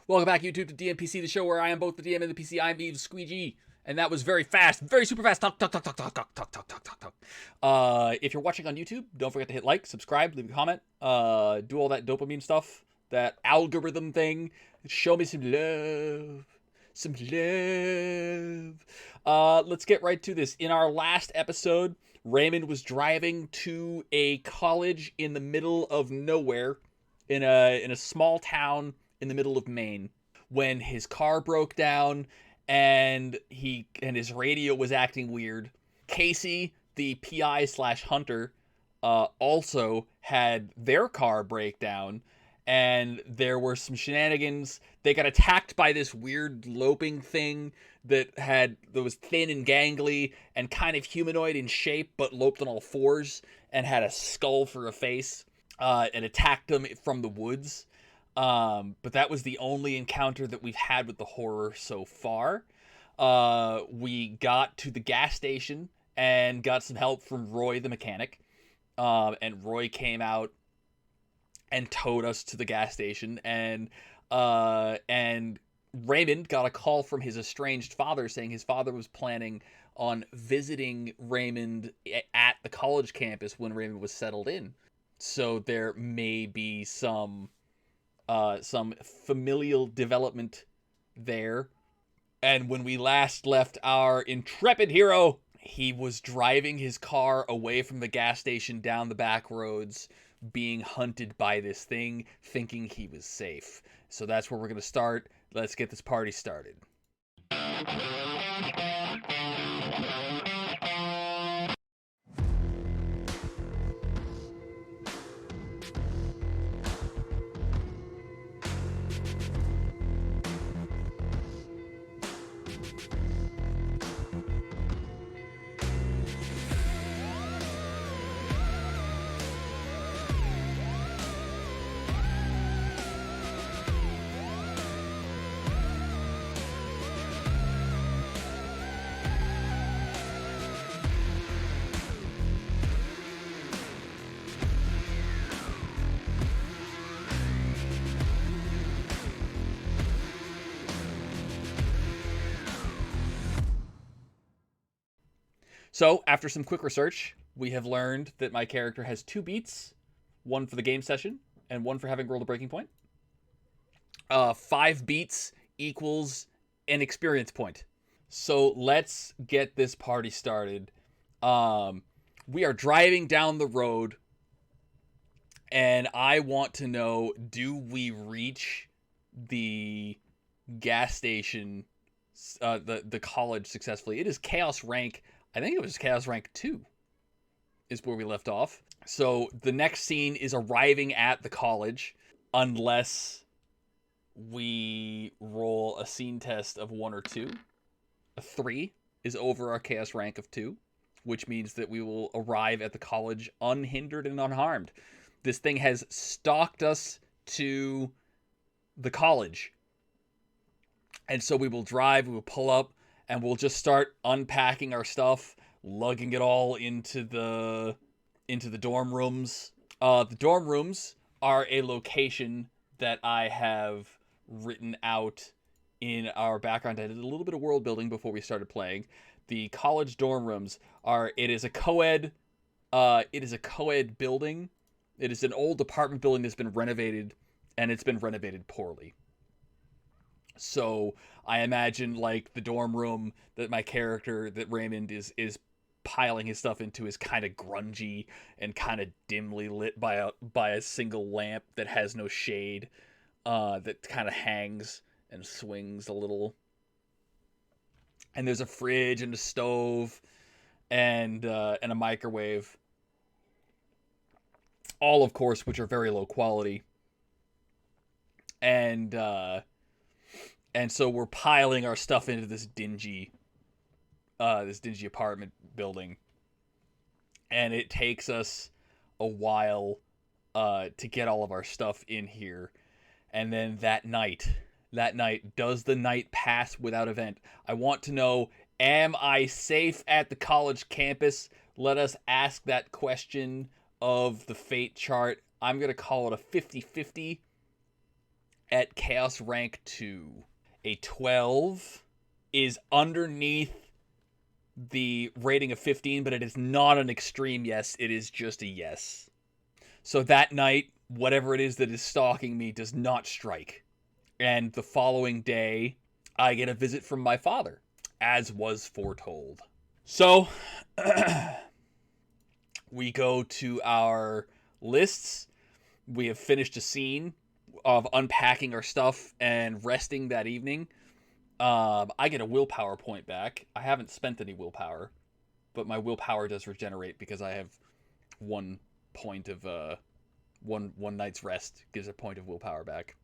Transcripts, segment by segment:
Welcome back, YouTube, to DMPC, the show where I am both the DM and the PC. I'm Eve Squeegee, and that was very fast, very super fast. Talk. If you're watching on YouTube, don't forget to hit like, subscribe, leave a comment, do all that dopamine stuff, that algorithm thing. Show me some love. Let's get right to this. In our last episode, Raymond was driving to a college in the middle of nowhere, in a small town in the middle of Maine, when his car broke down and his radio was acting weird. Casey, the PI slash hunter, also had their car break down, and there were some shenanigans. They got attacked by this weird loping thing that was thin and gangly and kind of humanoid in shape, but loped on all fours and had a skull for a face, and attacked them from the woods. But that was the only encounter that we've had with the horror so far. We got to the gas station and got some help from Roy the mechanic. And Roy came out and towed us to the gas station, and Raymond got a call from his estranged father saying his father was planning on visiting Raymond at the college campus when Raymond was settled in. So there may be some familial development there. And when we last left our intrepid hero, he was driving his car away from the gas station down the back roads, being hunted by this thing, thinking he was safe. So that's where we're going to start. Let's get this party started. So, after some quick research, we have learned that my character has 2 beats, one for the game session and one for having rolled a breaking point. 5 beats equals an experience point. So let's get this party started. We are driving down the road, and I want to know, do we reach the gas station, the college successfully? It is Chaos Rank. I think it was Chaos Rank 2 is where we left off. So the next scene is arriving at the college, unless we roll a scene test of 1 or 2. A 3 is over our Chaos Rank of 2, which means that we will arrive at the college unhindered and unharmed. This thing has stalked us to the college. And so we will drive, we will pull up, and we'll just start unpacking our stuff, lugging it all into the dorm rooms. The dorm rooms are a location that I have written out in our background. I did a little bit of world building before we started playing. The college dorm rooms it is a co-ed building. It is an old apartment building that's been renovated, and it's been renovated poorly. So I imagine, like, the dorm room that my character, that Raymond is piling his stuff into, is kind of grungy and kind of dimly lit by a single lamp that has no shade, that kind of hangs and swings a little. And there's a fridge and a stove and a microwave, all of course which are very low quality. And so we're piling our stuff into this dingy apartment building, and it takes us a while to get all of our stuff in here. And then that night, does the night pass without event? I want to know, am I safe at the college campus? Let us ask that question of the fate chart. I'm going to call it a 50-50. at Chaos Rank 2. A 12 is underneath the rating of 15, but it is not an extreme yes. It is just a yes. So that night, whatever it is that is stalking me does not strike. And the following day, I get a visit from my father, as was foretold. So, we go to our lists. We have finished a scene of unpacking our stuff and resting that evening. I get a willpower point back. I haven't spent any willpower, but my willpower does regenerate because I have 1 point of one night's rest gives a point of willpower back.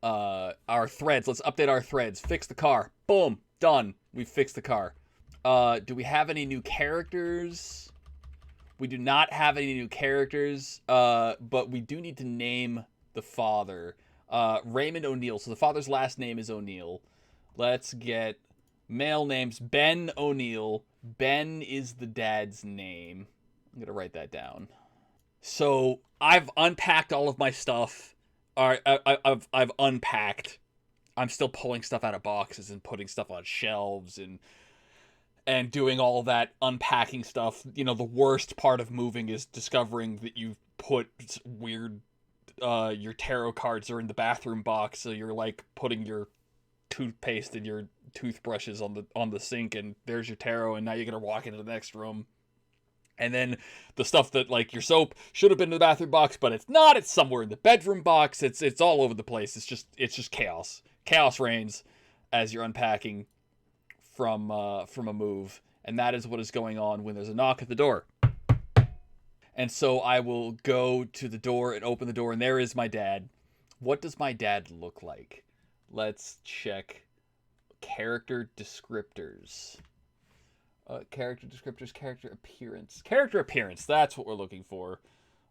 Our threads. Let's update our threads. Fix the car. Boom. Done. We fixed the car. Do we have any new characters? We do not have any new characters, but we do need to name the father. Raymond O'Neill. So the father's last name is O'Neill. Let's get male names. Ben O'Neill. Ben is the dad's name. I'm going to write that down. So I've unpacked all of my stuff. I've unpacked. I'm still pulling stuff out of boxes and putting stuff on shelves and doing all that unpacking stuff. You know, the worst part of moving is discovering that you've put weird your tarot cards are in the bathroom box, so you're like putting your toothpaste and your toothbrushes on the sink, and there's your tarot, and now you're gonna walk into the next room. And then the stuff that, like, your soap should have been in the bathroom box, but it's not. It's somewhere in the bedroom box. It's all over the place. It's just chaos. Chaos reigns as you're unpacking from a move, and that is what is going on when there's a knock at the door. And so I will go to the door and open the door, and there is my dad. What does my dad look like? Let's check character descriptors. Character descriptors, character appearance. Character appearance, that's what we're looking for.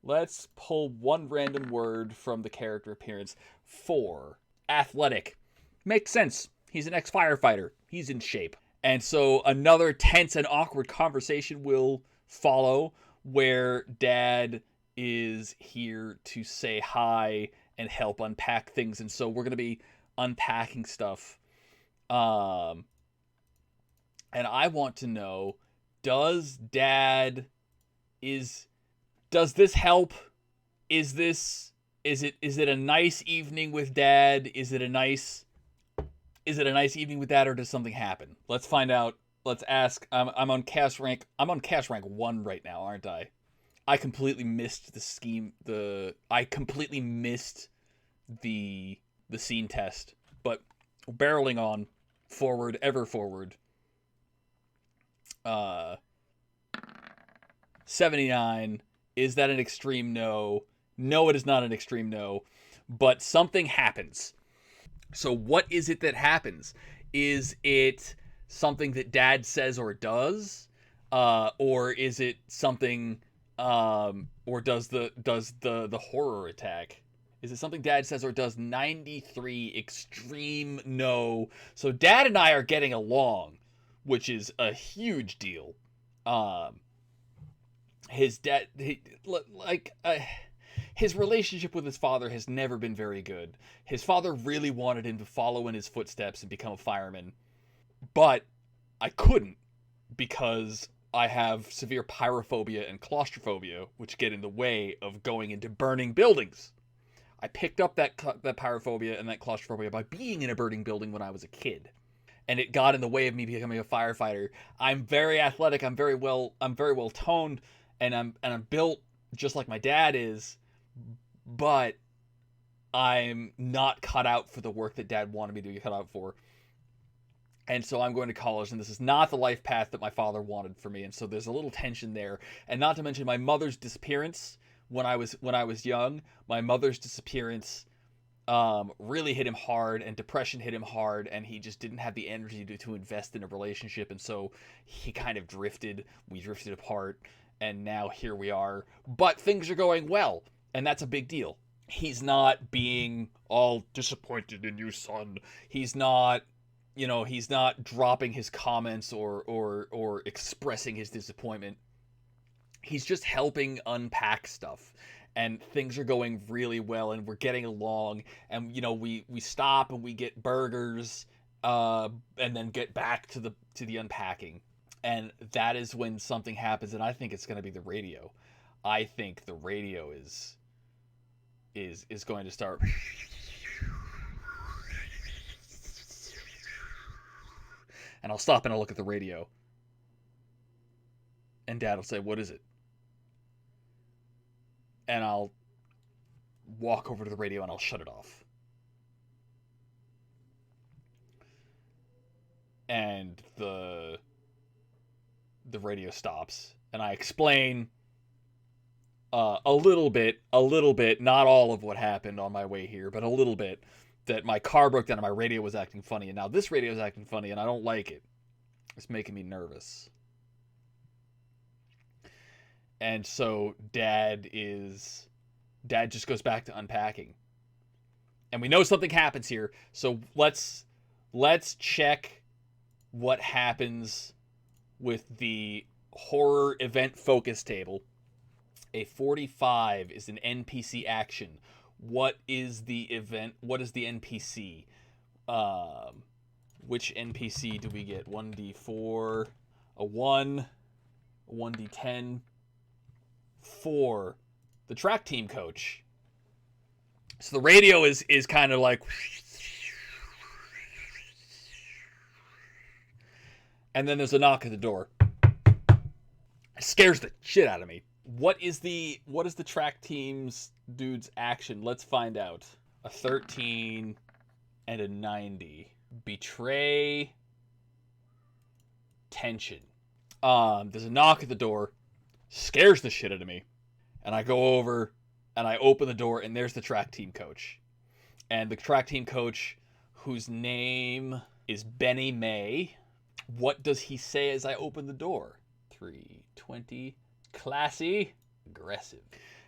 Let's pull one random word from the character appearance. 4. Athletic. Makes sense. He's an ex-firefighter. He's in shape. And so another tense and awkward conversation will follow where Dad is here to say hi and help unpack things. And so we're going to be unpacking stuff. And I want to know, does this help? Is it a nice evening with Dad? Is it a nice evening with Dad, or does something happen? Let's find out. Let's ask. I'm on Chaos Rank 1 right now, aren't I? I completely missed the scheme. I completely missed the scene test, but barreling on forward, ever forward. 79. Is that an extreme no? No, it is not an extreme no, but something happens. So what is it that happens? Is it something that Dad says or does? Or is it something, or does the horror attack? Is it something Dad says or does? 93, extreme no. So Dad and I are getting along, which is a huge deal. His dad, his relationship with his father has never been very good. His father really wanted him to follow in his footsteps and become a fireman, but I couldn't because I have severe pyrophobia and claustrophobia, which get in the way of going into burning buildings. I picked up that pyrophobia and that claustrophobia by being in a burning building when I was a kid, and it got in the way of me becoming a firefighter. I'm very athletic. I'm very well toned, and I'm built just like my dad is, but I'm not cut out for the work that Dad wanted me to be cut out for. And so I'm going to college, and this is not the life path that my father wanted for me. And so there's a little tension there. And not to mention my mother's disappearance when I was young. My mother's disappearance really hit him hard, and depression hit him hard, and he just didn't have the energy to invest in a relationship. And so he kind of drifted. We drifted apart, and now here we are. But things are going well, and that's a big deal. He's not being all disappointed in you, son. He's not dropping his comments or expressing his disappointment. He's just helping unpack stuff. and things are going really well, and we're getting along, and we stop and we get burgers, and then get back to the unpacking. And that is when something happens, and I think it's going to be the radio. I think the radio is going to start. And I'll stop and I'll look at the radio. And Dad will say, "What is it?" And I'll walk over to the radio and I'll shut it off. And the radio stops, and I explain a little bit, not all of what happened on my way here, but a little bit, that my car broke down and my radio was acting funny, and now this radio is acting funny, and I don't like it. It's making me nervous. And so Dad just goes back to unpacking. And we know something happens here, so let's check what happens with the horror event focus table. A 45 is an NPC action. What is the event? What is the NPC? Which NPC do we get? 1d4, a 1, a 1d10, 4. The track team coach. So the radio is kind of like, and then there's a knock at the door. It scares the shit out of me. What is the track team's dude's action? Let's find out. A 13 and a 90. Betray tension. There's a knock at the door. Scares the shit out of me. And I go over and I open the door, and there's the track team coach. And the track team coach, whose name is Benny May. What does he say as I open the door? 320. Classy, aggressive.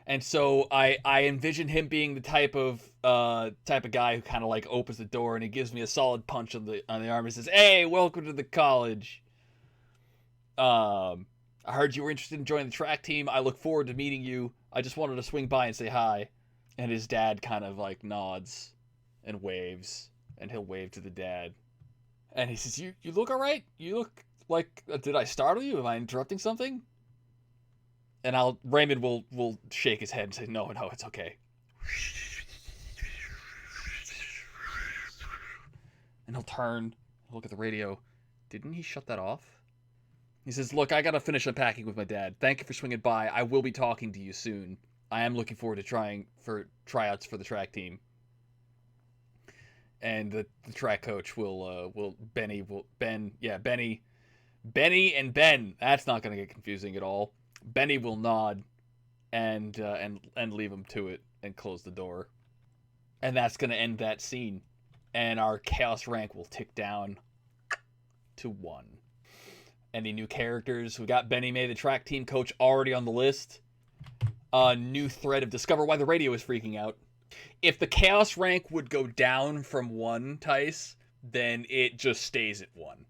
And so I envision him being the type of guy who kind of like opens the door and he gives me a solid punch on the arm and says, "Hey, welcome to the college. I heard you were interested in joining the track team. I look forward to meeting you. I just wanted to swing by and say hi." And his dad kind of like nods and waves, and he'll wave to the dad. And he says, "You look all right? You look like, did I startle you? Am I interrupting something?" And Raymond will shake his head and say, no, it's okay. And he'll turn, look at the radio. Didn't he shut that off? He says, "Look, I gotta finish unpacking with my dad. Thank you for swinging by. I will be talking to you soon. I am looking forward to trying for tryouts for the track team." And the track coach Benny and Ben. That's not gonna get confusing at all. Benny will nod and leave him to it and close the door. And that's going to end that scene. And our chaos rank will tick down to 1. Any new characters? We got Benny May, the track team coach, already on the list. New thread of discover why the radio is freaking out. If the chaos rank would go down from 1, Tice, then it just stays at 1.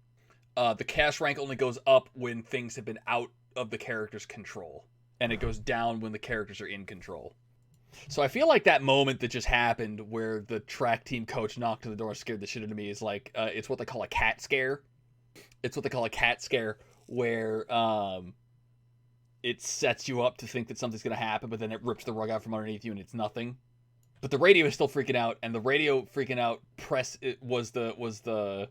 The chaos rank only goes up when things have been out of the character's control, and it goes down when the characters are in control. So I feel like that moment that just happened where the track team coach knocked on the door and scared the shit out of me is like, it's what they call a cat scare. It's what they call a cat scare, where it sets you up to think that something's going to happen, but then it rips the rug out from underneath you and it's nothing. But the radio is still freaking out, and the radio freaking out was the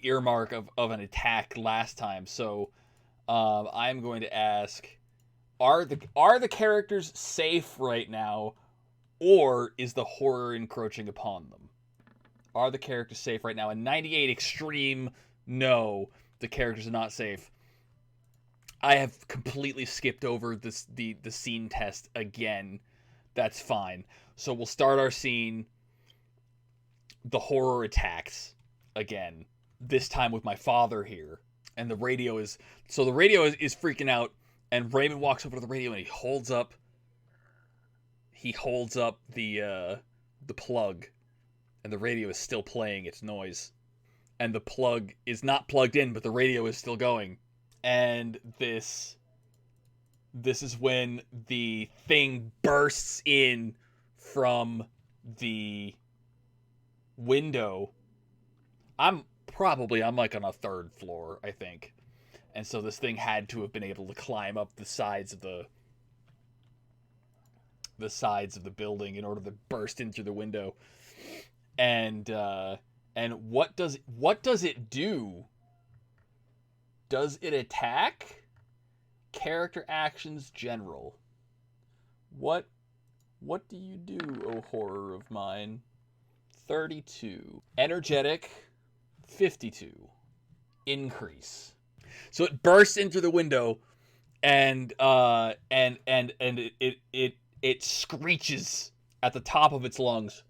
earmark of an attack last time. So I'm going to ask, are the characters safe right now, or is the horror encroaching upon them? Are the characters safe right now? And 98 extreme, no, the characters are not safe. I have completely skipped over the scene test again. That's fine. So we'll start our scene. The horror attacks again. This time with my father here. And the radio is freaking out, and Raymond walks over to the radio and he holds up the plug, and the radio is still playing its noise. And the plug is not plugged in, but the radio is still going. And this This is when the thing bursts in from the window. I'm like on a third floor, I think. And so this thing had to have been able to climb up the sides of the building in order to burst in through the window. And what does it do? Does it attack? Character actions general. What do you do, oh horror of mine? 32. Energetic, 52. Increase. So it bursts in through the window, and it screeches at the top of its lungs.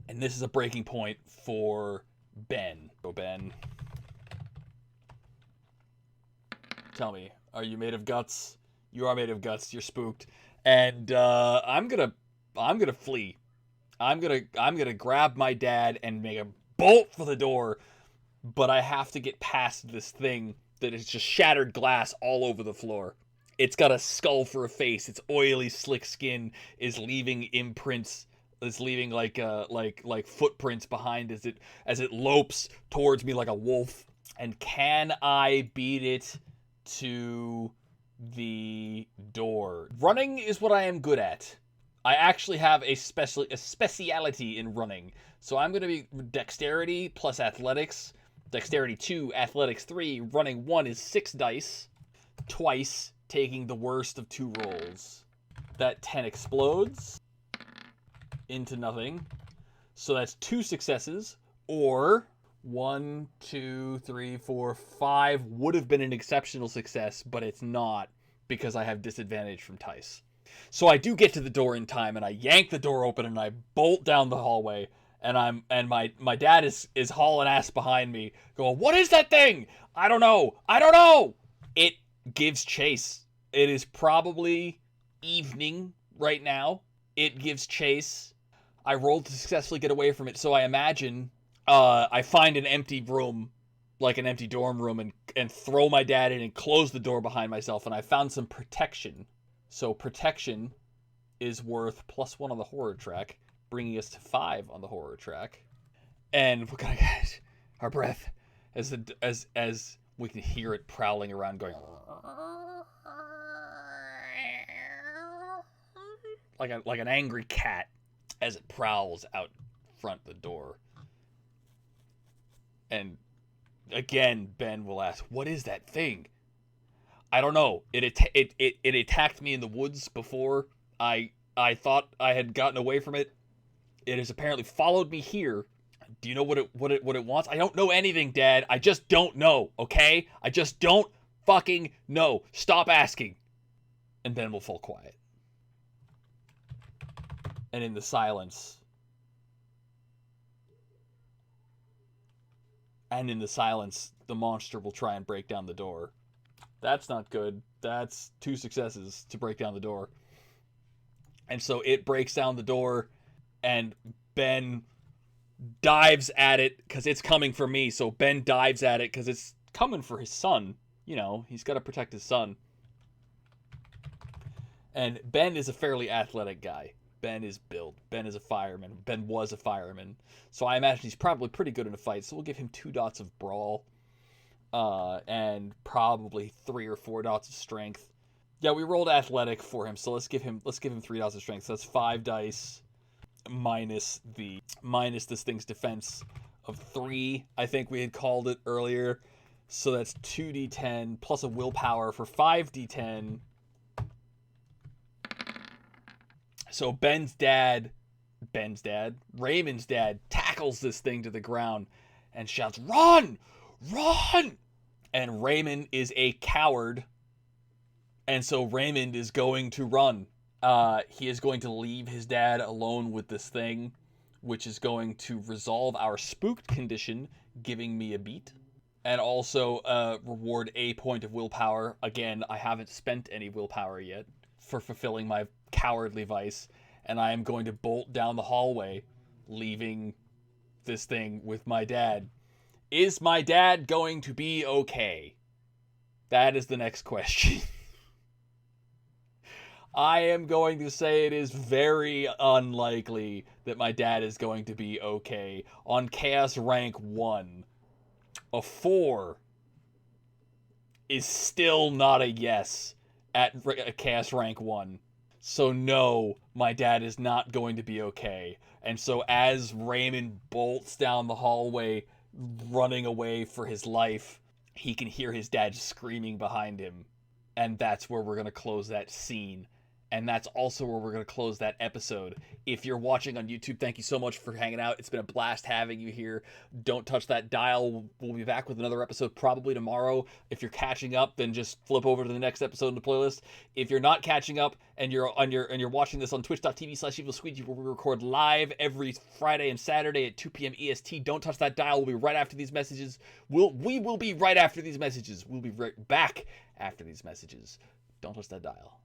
And this is a breaking point for Ben. Go, Ben. Tell me, are you made of guts? You are made of guts. You're spooked. And I'm gonna flee. I'm gonna grab my dad and make a bolt for the door, but I have to get past this thing that is just shattered glass all over the floor. It's got a skull for a face. Its oily, slick skin is leaving imprints. Is leaving like footprints behind as it lopes towards me like a wolf. And can I beat it to the door? Running is what I am good at. I actually have a speciality in running. So I'm going to be dexterity plus athletics. Dexterity 2, athletics 3, running 1 is 6 dice. Twice, taking the worst of 2 rolls. That 10 explodes into nothing. So that's 2 successes, or 1, 2, 3, 4, 5 would have been an exceptional success, but it's not because I have disadvantage from Tice. So I do get to the door in time, and I yank the door open and I bolt down the hallway, and my dad is hauling ass behind me, going, "What is that thing? I don't know. It gives chase. It is probably evening right now. It gives chase. I rolled to successfully get away from it, so I imagine I find an empty room, like an empty dorm room, and throw my dad in and close the door behind myself, and I found some protection. So protection is worth +1 on the horror track, bringing us to 5 on the horror track. And we're gonna get our breath as we can hear it prowling around, going like an angry cat as it prowls out front the door. And again, Ben will ask, "What is that thing?" I don't know. It attacked me in the woods before. I thought I had gotten away from it. It has apparently followed me here. Do you know what it wants? I don't know anything, Dad. I just don't know, okay? I just don't fucking know. Stop asking. And Ben will fall quiet. And in the silence, the monster will try and break down the door. That's not good. That's 2 successes to break down the door. And so it breaks down the door, and Ben dives at it because it's coming for me. So Ben dives at it because it's coming for his son. You know, he's got to protect his son. And Ben is a fairly athletic guy. Ben is built. Ben is a fireman. Ben was a fireman. So I imagine he's probably pretty good in a fight. So we'll give him 2 dots of brawl. And probably 3 or 4 dots of strength. Yeah, we rolled athletic for him, so let's give him 3 dots of strength. So that's 5 dice minus this thing's defense of 3. I think we had called it earlier. So that's 2d10 plus a willpower for 5d10. So Raymond's dad tackles this thing to the ground and shouts, "Run! Run!" And Raymond is a coward. And so Raymond is going to run. He is going to leave his dad alone with this thing, which is going to resolve our spooked condition, giving me a beat. And also reward a point of willpower. Again, I haven't spent any willpower yet for fulfilling my cowardly vice. And I am going to bolt down the hallway, leaving this thing with my dad. Is my dad going to be okay? That is the next question. I am going to say it is very unlikely that my dad is going to be okay. On Chaos Rank 1, a 4 is still not a yes at Chaos Rank 1. So no, my dad is not going to be okay. And so as Raymond bolts down the hallway, running away for his life, he can hear his dad screaming behind him. And that's where we're going to close that scene. And that's also where we're going to close that episode. If you're watching on YouTube, thank you so much for hanging out. It's been a blast having you here. Don't touch that dial. We'll be back with another episode probably tomorrow. If you're catching up, then just flip over to the next episode in the playlist. If you're not catching up and you're watching this on twitch.tv/evilsqueegee, where we record live every Friday and Saturday at 2 p.m. EST, don't touch that dial. We'll be right after these messages. We will be right after these messages. We'll be right back after these messages. Don't touch that dial.